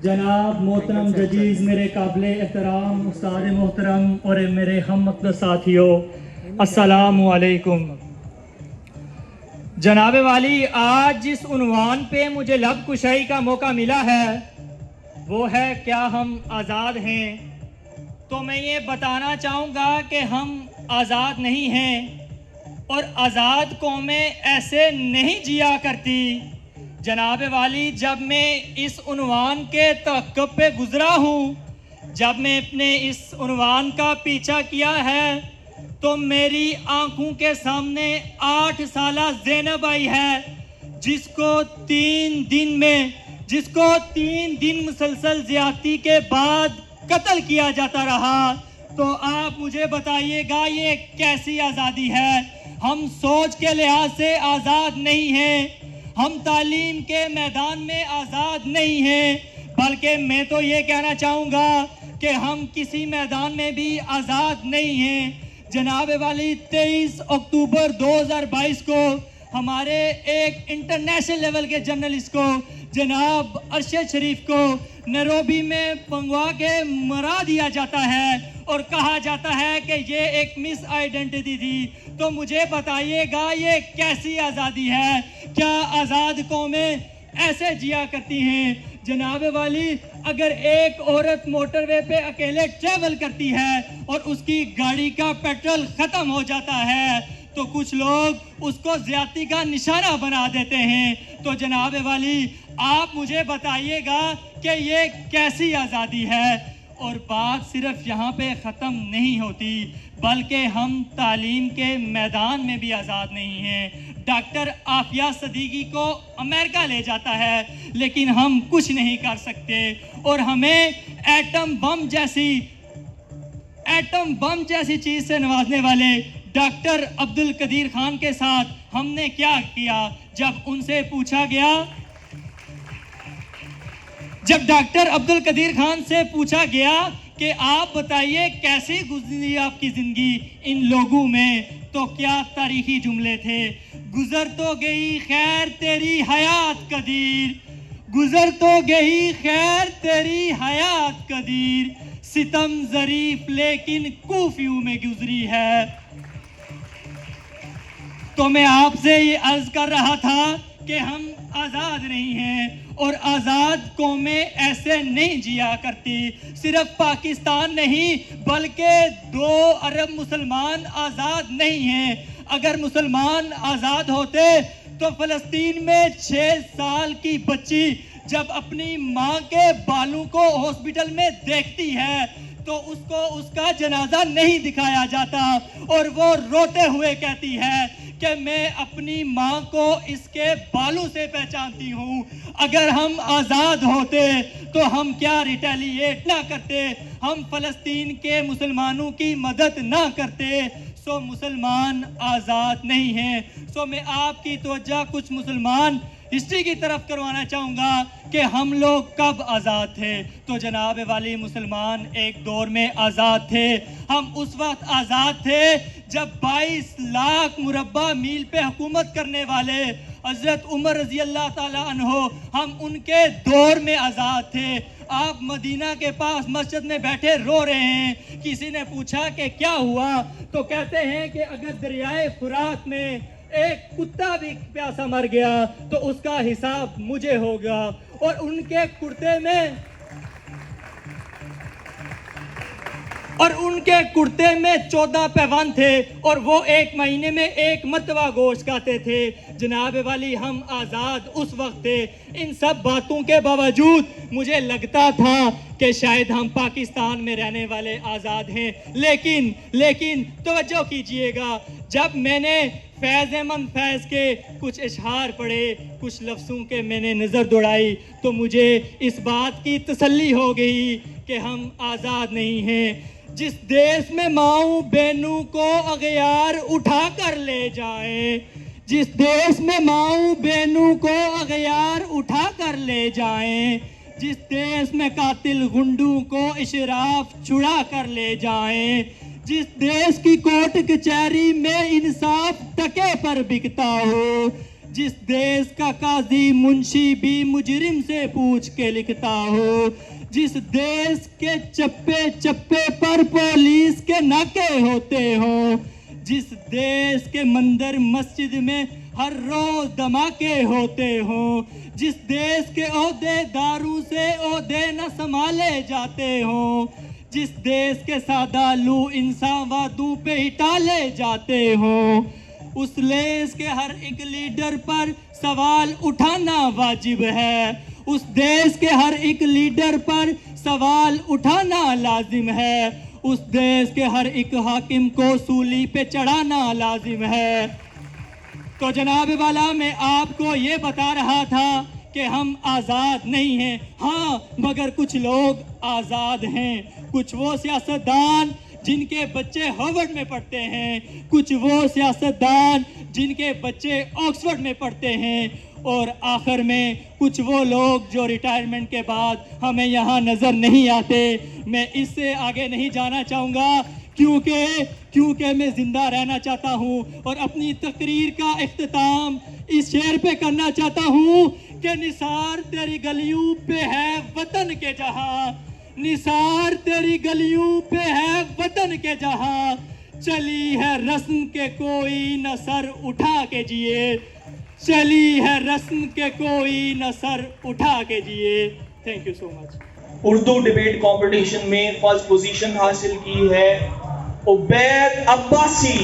जनाब मोहतरम जजीज़, मेरे काबिल एहतराम उस्ताद मोहतरम और मेरे हम मतलब साथियों, अस्सलामु अलैकुम। जनाब वाली, आज जिस उन्वान पे मुझे लब कुशाई का मौका मिला है वो है क्या हम आज़ाद हैं। तो मैं ये बताना चाहूँगा कि हम आज़ाद नहीं हैं और आज़ाद कौमें ऐसे नहीं जिया करती। जनाब वाली, जब मैं इस उन्वान के तअक्कुब पे गुज़रा हूँ, जब मैं अपने इस उन्वान का पीछा किया है, तो मेरी आंखों के सामने 8 साला ज़ैनब आई है, जिसको 3 दिन मुसलसल ज़्यादती के बाद कत्ल किया जाता रहा। तो आप मुझे बताइएगा ये कैसी आज़ादी है। हम सोच के लिहाज से आज़ाद नहीं हैं, हम तालीम के मैदान में आज़ाद नहीं हैं, बल्कि मैं तो ये कहना चाहूँगा कि हम किसी मैदान में भी आज़ाद नहीं हैं। जनाब वाली, 23 अक्टूबर 2022 को हमारे एक इंटरनेशनल लेवल के जर्नलिस्ट को, जनाब अरशद शरीफ को नैरोबी में पंगवा के मरा दिया जाता है और कहा जाता है कि ये एक मिस आइडेंटिटी थी। तो मुझे बताइएगा ये कैसी आज़ादी है? क्या आज़ाद कौमें ऐसे जिया करती हैं? जनाब वाली, अगर एक औरत मोटरवे पे अकेले ट्रैवल करती है और उसकी गाड़ी का पेट्रोल ख़त्म हो जाता है तो कुछ लोग उसको ज़्यादती का निशाना बना देते हैं। तो जनाब वाली, आप मुझे बताइएगा कि ये कैसी आज़ादी है? और बात सिर्फ यहाँ पे ख़त्म नहीं होती, बल्कि हम तालीम के मैदान में भी आज़ाद नहीं हैं। डॉक्टर आफिया सदीकी को अमेरिका ले जाता है, लेकिन हम कुछ नहीं कर सकते। और हमें एटम बम जैसी चीज़ से नवाजने वाले डॉक्टर अब्दुल कदीर खान के साथ हमने क्या किया? जब डॉक्टर अब्दुल कदीर खान से पूछा गया कि आप बताइए कैसी गुजरी आपकी ज़िंदगी इन लोगों में, तो क्या तारीखी जुमले थे। गुजर तो गई खैर तेरी हयात कदीर, गुजर तो गई खैर तेरी हयात कदीर, सितम ज़रीफ लेकिन कुफियों में गुजरी है। तो मैं आपसे ये अर्ज कर रहा था कि हम आज़ाद नहीं हैं और आज़ाद कौमें ऐसे नहीं जिया करती। सिर्फ पाकिस्तान नहीं बल्कि 2 अरब मुसलमान आज़ाद नहीं हैं। अगर मुसलमान आज़ाद होते तो फ़लस्तीन में 6 साल की बच्ची जब अपनी माँ के बालों को हॉस्पिटल में देखती है तो उसको उसका जनाजा नहीं दिखाया जाता और वो रोते हुए कहती है कि मैं अपनी माँ को इसके बालों से पहचानती हूँ। अगर हम आज़ाद होते तो हम क्या रिटेलिएट ना करते, हम फ़लस्तीन के मुसलमानों की मदद ना करते। सो मुसलमान आज़ाद नहीं हैं। सो मैं आपकी तवज्जो कुछ मुसलमान हिस्ट्री की तरफ करवाना चाहूँगा कि हम लोग कब आज़ाद थे। तो जनाब वाली, मुसलमान एक दौर में आज़ाद थे। हम उस वक्त आज़ाद थे जब 22 लाख मुरब्बा मील पे हुकूमत करने वाले हज़रत उमर रज़ी अल्लाह ताला अन्हो, हम उनके दौर में आज़ाद थे। आप मदीना के पास मस्जिद में बैठे रो रहे हैं, किसी ने पूछा कि क्या हुआ, तो कहते हैं कि अगर दरियाए फुरात में एक कुत्ता भी प्यासा मर गया तो उसका हिसाब मुझे होगा। और उनके कुर्ते में 14 पैवान थे और वो एक महीने में 1 मरतबा गोश्त खाते थे। जनाब वाली, हम आज़ाद उस वक्त थे। इन सब बातों के बावजूद मुझे लगता था कि शायद हम पाकिस्तान में रहने वाले आज़ाद हैं। लेकिन तवज्जो कीजिएगा, जब मैंने फैज़ अहमद फैज़ के कुछ इशहार पढ़े, कुछ लफ्ज़ों के मैंने नज़र दौड़ाई, तो मुझे इस बात की तसल्ली हो गई कि हम आज़ाद नहीं हैं। जिस देश में माऊं बहनों को अगयार उठा कर ले जाएं, जिस देश में माऊं बहनों को अगयार उठा कर ले जाएं, जिस देश में कातिल गुंडों को इशराफ छुड़ा कर ले जाएं, जिस देश की कोर्ट कचहरी में इंसाफ टके पर बिकता हो, जिस देश का काजी मुंशी भी मुजरिम से पूछ के लिखता हो, जिस देश के चप्पे चप्पे पर पुलिस के नाके होते हो, जिस देश के मंदिर मस्जिद में हर रोज धमाके होते हो, जिस देश के ओहदेदारों से ओहदे न संभाले जाते हो, जिस देश के सादालू इंसान वादों पे ही टाले जाते हो, उस देश के हर एक लीडर पर सवाल उठाना वाजिब है। उस देश के हर एक लीडर पर सवाल उठाना लाजिम है। उस देश के हर एक हाकिम को सूली पे चढ़ाना लाजिम है। तो जनाब वाला, मैं आपको ये बता रहा था कि हम आज़ाद नहीं हैं। हाँ, मगर कुछ लोग आज़ाद हैं। कुछ वो सियासतदान जिनके बच्चे हार्वर्ड में पढ़ते हैं, कुछ वो सियासतदान जिनके बच्चे ऑक्सफोर्ड में पढ़ते हैं, और आखिर में कुछ वो लोग जो रिटायरमेंट के बाद हमें यहाँ नज़र नहीं आते। मैं इससे आगे नहीं जाना चाहूँगा क्योंकि मैं ज़िंदा रहना चाहता हूँ और अपनी तकरीर का इख्तिताम इस शेर पे करना चाहता हूँ कि निसार तेरी गलियों पे है वतन के जहाँ, निसार तेरी गलियों पे है वतन के जहाँ, चली है रस्म के कोई न सर उठा के जिए, चली है रस्म के कोई न सर उठा के जिए। Thank you so much. Urdu debate competition में फर्स्ट पोजीशन हासिल की है उबैद अब्बासी।